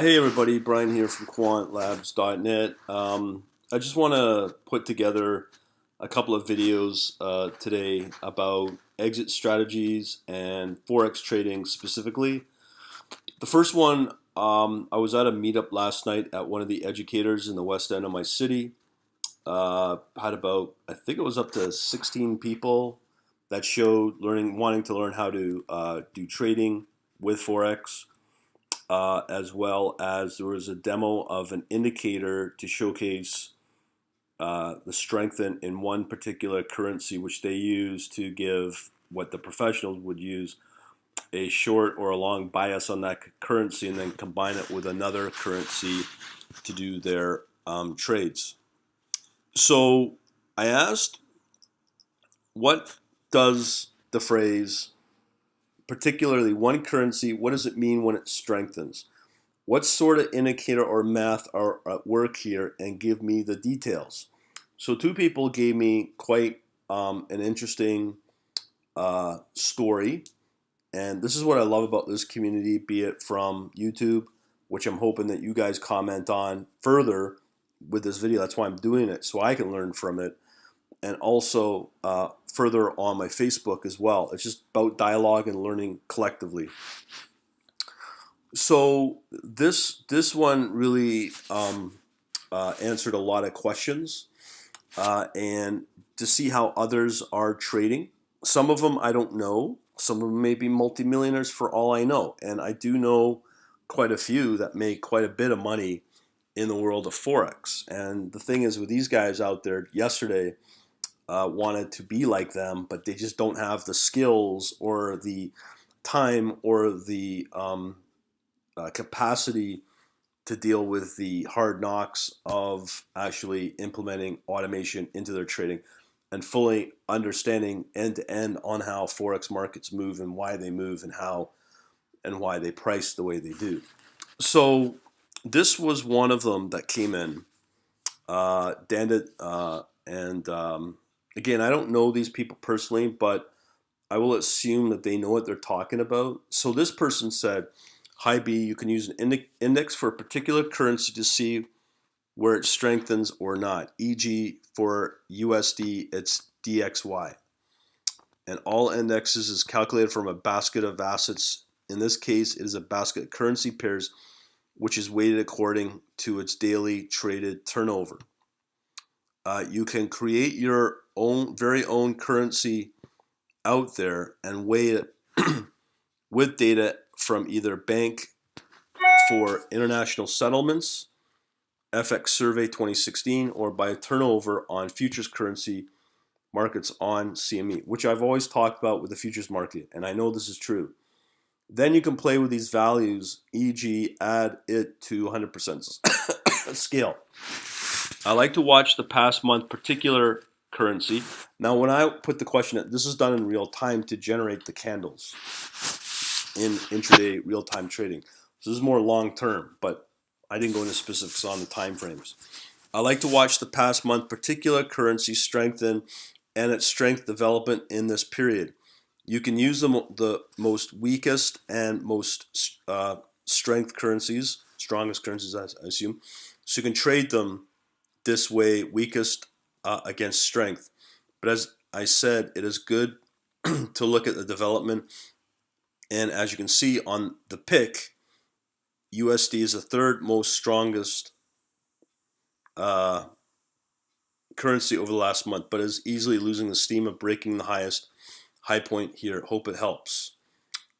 Hey everybody, Brian here from quantlabs.net. I just want to put together a couple of videos today about exit strategies and forex trading specifically. The first one, I was at a meetup last night at one of the educators in the west end of my city. Had about, I think it was up to 16 people that showed wanting to learn how to do trading with forex. As well as there was a demo of an indicator to showcase the strength in one particular currency, which they use to give what the professionals would use a short or a long bias on that currency, and then combine it with another currency to do their trades. So I asked, what does the phrase, particularly one currency, what does it mean when it strengthens? What sort of indicator or math are at work here, and give me the details? So two people gave me quite an interesting story, and this is what I love about this community, be it from YouTube, which I'm hoping that you guys comment on further with this video. That's why I'm doing it, so I can learn from it, and also further on my Facebook as well. It's just about dialogue and learning collectively. So this one really answered a lot of questions, and to see how others are trading. Some of them I don't know. Some of them may be multimillionaires for all I know, and I do know quite a few that make quite a bit of money in the world of forex. And the thing is, with these guys out there yesterday, wanted to be like them, but they just don't have the skills or the time or the capacity to deal with the hard knocks of actually implementing automation into their trading and fully understanding end to end on how forex markets move and why they move and how and why they price the way they do. So this was one of them that came in. Again, I don't know these people personally, but I will assume that they know what they're talking about. So this person said, "Hi B, you can use an index for a particular currency to see where it strengthens or not. E.g. for USD, it's DXY. And all indexes is calculated from a basket of assets. In this case, it is a basket of currency pairs, which is weighted according to its daily traded turnover. You can create your very own currency out there and weigh it with data from either Bank for International Settlements, FX Survey 2016, or by turnover on futures currency markets on CME," which I've always talked about with the futures market, and I know this is true. Then you can play with these values, e.g. add it to 100% scale. I like to watch the past month particular currency. Now when I put the question, this is done in real time to generate the candles in intraday real-time trading. So this is more long-term, but I didn't go into specifics on the time frames. I like to watch the past month particular currency strengthen and its strength development in this period. You can use the most weakest and most strongest currencies, I assume. So you can trade them this way, weakest against strength. But as I said, it is good to look at the development. And as you can see on the pick, USD is the third most strongest currency over the last month, but is easily losing the steam of breaking the highest high point here. Hope it helps.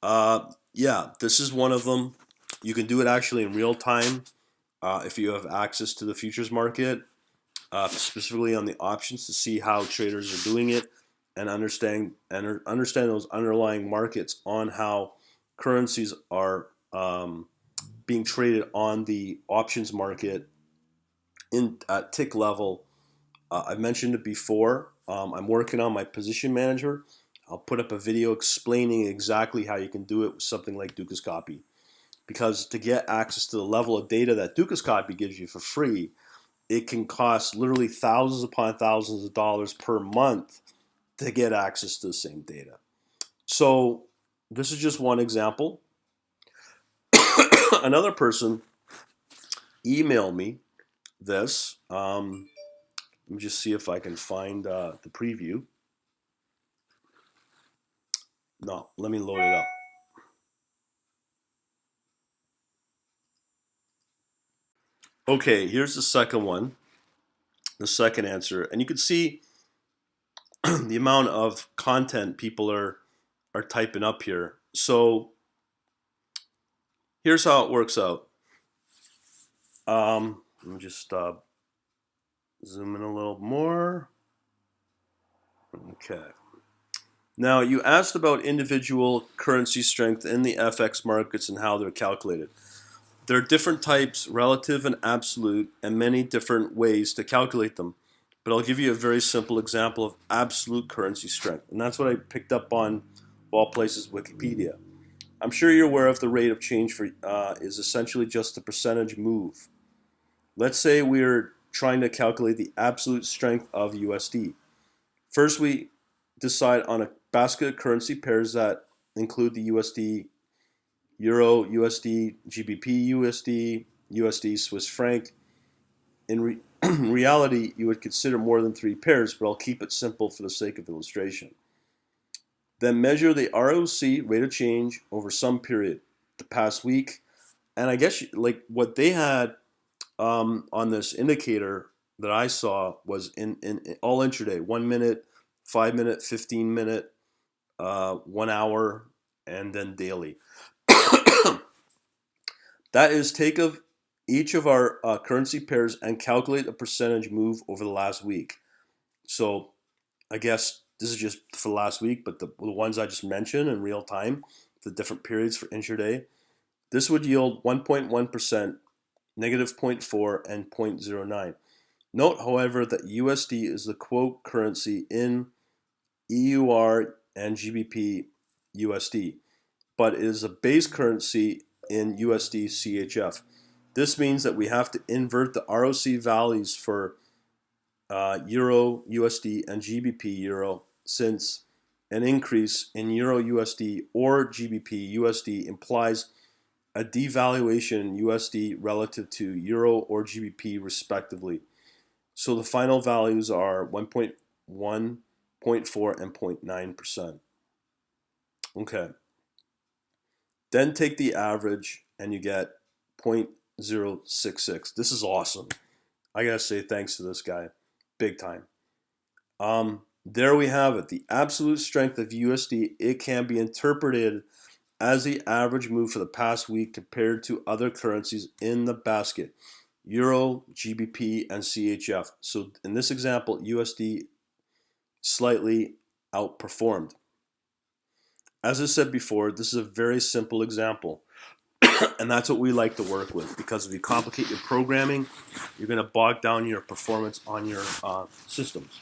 Yeah, this is one of them. You can do it actually in real time if you have access to the futures market, specifically on the options, to see how traders are doing it and understand those underlying markets on how currencies are being traded on the options market at tick level. I've mentioned it before. I'm working on my position manager. I'll put up a video explaining exactly how you can do it with something like Dukascopy. Because to get access to the level of data that Dukascopy gives you for free, it can cost literally thousands upon thousands of dollars per month to get access to the same data. So this is just one example. Another person email me this. Let me just see if I can find the preview. No, let me load it up. Okay, here's the second one, the second answer. And you can see the amount of content people are typing up here. So here's how it works out. Let me just zoom in a little more. Okay. Now, you asked about individual currency strength in the FX markets and how they're calculated. There are different types, relative and absolute, and many different ways to calculate them. But I'll give you a very simple example of absolute currency strength. And that's what I picked up on, of all places, Wikipedia. I'm sure you're aware of the rate of change for is essentially just the percentage move. Let's say we're trying to calculate the absolute strength of USD. First, we decide on a basket of currency pairs that include the USD, Euro, USD, GBP, USD, USD, Swiss franc. In reality, you would consider more than 3 pairs, but I'll keep it simple for the sake of illustration. Then measure the ROC, rate of change, over some period, the past week. And I guess like what they had on this indicator that I saw was in all intraday, 1 minute, 5 minute, 15 minute, 1 hour, and then daily. That is, take of each of our currency pairs and calculate a percentage move over the last week. So I guess this is just for the last week, but the ones I just mentioned in real time, the different periods for intraday, this would yield 1.1%, negative 0.4, and 0.09. Note, however, that USD is the quote currency in EUR and GBP USD, but it is a base currency in USD CHF. This means that we have to invert the ROC values for Euro USD and GBP Euro, since an increase in Euro USD or GBP USD implies a devaluation in USD relative to Euro or GBP respectively. So the final values are 1.1, 0.4, and 0.9%. Okay. Then take the average and you get 0.066. This is awesome. I gotta say thanks to this guy. Big time. There we have it. The absolute strength of USD, it can be interpreted as the average move for the past week compared to other currencies in the basket. Euro, GBP, and CHF. So in this example, USD slightly outperformed. As I said before, this is a very simple example. And that's what we like to work with, because if you complicate your programming, you're going to bog down your performance on your systems.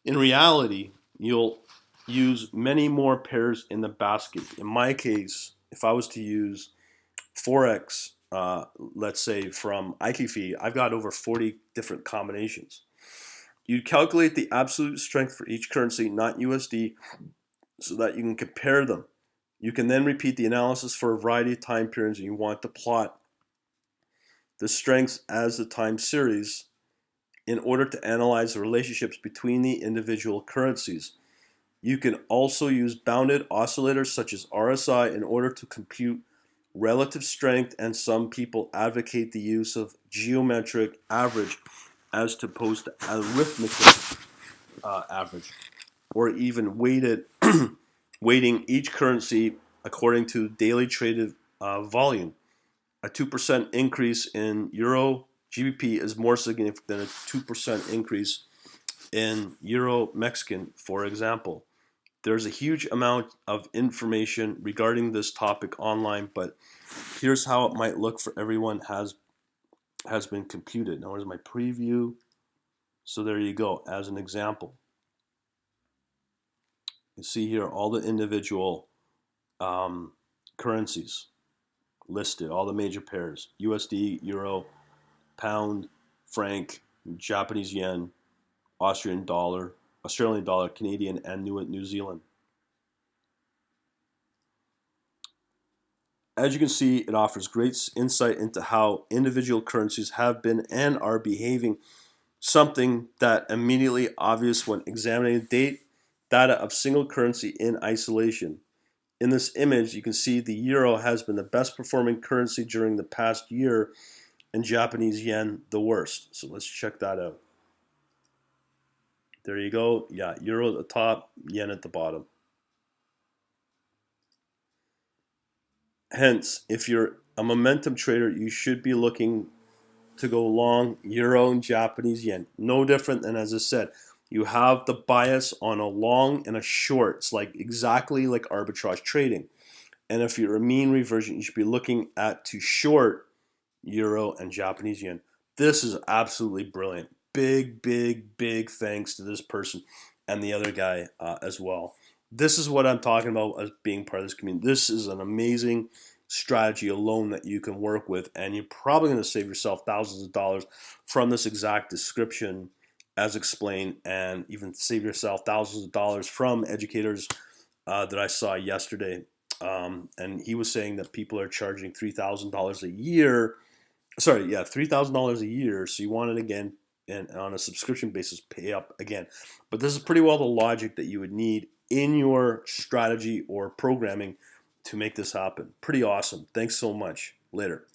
In reality, you'll use many more pairs in the basket. In my case, if I was to use forex, let's say from IKEFI, I've got over 40 different combinations. You calculate the absolute strength for each currency, not USD, so that you can compare them. You can then repeat the analysis for a variety of time periods, and you want to plot the strengths as the time series in order to analyze the relationships between the individual currencies. You can also use bounded oscillators such as RSI in order to compute relative strength, and some people advocate the use of geometric average as opposed to arithmetic average, or even weighting each currency according to daily traded volume. A 2% increase in Euro GBP is more significant than a 2% increase in Euro Mexican, for example. There's a huge amount of information regarding this topic online, but here's how it might look for everyone has been computed. Now, here's my preview. So there you go, as an example. You see here all the individual currencies listed, all the major pairs: USD, Euro, Pound, Franc, Japanese Yen, Australian Dollar, Canadian, and New Zealand. As you can see, it offers great insight into how individual currencies have been and are behaving, something that immediately obvious when examining data of single currency in isolation. In this image, you can see the euro has been the best performing currency during the past year and Japanese yen the worst. So let's check that out. There you go. Yeah, euro at the top, yen at the bottom. Hence, if you're a momentum trader, you should be looking to go long euro and Japanese yen. No different than, as I said, you have the bias on a long and a short. It's like exactly like arbitrage trading. And if you're a mean reversion, you should be looking at to short euro and Japanese yen. This is absolutely brilliant. Big, big, big thanks to this person and the other guy as well. This is what I'm talking about as being part of this community. This is an amazing strategy alone that you can work with, and you're probably going to save yourself thousands of dollars from this exact description as explained, and even save yourself thousands of dollars from educators that I saw yesterday. And he was saying that people are charging $3,000 a year. Sorry, yeah, $3,000 a year. So you want it again, and on a subscription basis, pay up again. But this is pretty well the logic that you would need in your strategy or programming to make this happen. Pretty awesome. Thanks so much. Later.